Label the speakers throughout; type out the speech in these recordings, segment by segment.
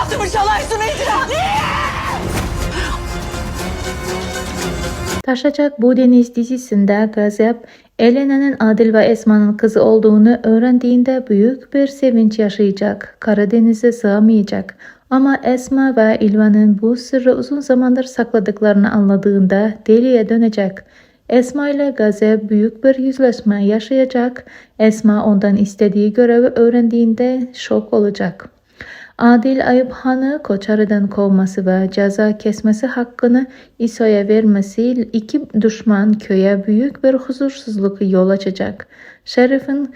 Speaker 1: hayatımı çalaysın İcra? Niye?
Speaker 2: Taşacak Bu Deniz dizisinde Gazep, Elena'nın Adil ve Esma'nın kızı olduğunu öğrendiğinde büyük bir sevinç yaşayacak. Karadeniz'e sığamayacak. Ama Esma ve İlvan'ın bu sırrı uzun zamandır sakladıklarını anladığında deliye dönecek. Esma ile Gazep büyük bir yüzleşme yaşayacak. Esma ondan istediği görevi öğrendiğinde şok olacak. Adil Ayıphan'ı Koçarı'dan kovması ve ceza kesmesi hakkını İso'ya vermesi iki düşman köye büyük bir huzursuzluk yol açacak. Şerif'in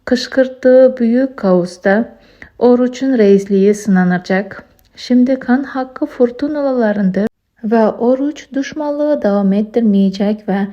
Speaker 2: kışkırttığı büyük kaosta Oruç'un reisliği sınanacak. Şimdi kan hakkı fırtınalarındır ve Oruç düşmanlığı devam ettirmeyecek ve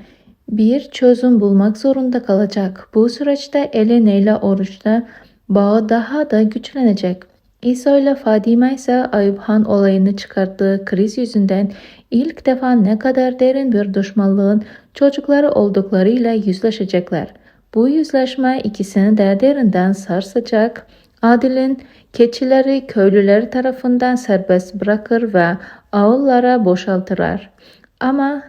Speaker 2: bir çözüm bulmak zorunda kalacak. Bu süreçte Elena ile Oruç'ta bağı daha da güçlenecek. İsa ile Fadime ise Ayıphan olayını çıkarttığı kriz yüzünden ilk defa ne kadar derin bir düşmanlığın çocukları olduklarıyla yüzleşecekler. Bu yüzleşme ikisini de derinden sarsacak. Adil'in keçileri köylüler tarafından serbest bırakır ve ağıllara boşaltırlar. Ama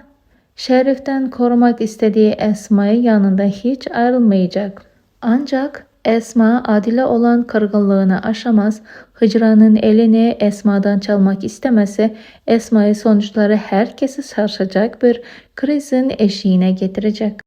Speaker 2: Şerif'ten korumak istediği Esma'yı yanında hiç ayrılmayacak. Ancak Esma Adil'e olan kırgınlığını aşamaz. Hicran'ın elini Esma'dan çalmak istemesi Esma'yı sonuçları herkesi sarsacak bir krizin eşiğine getirecek.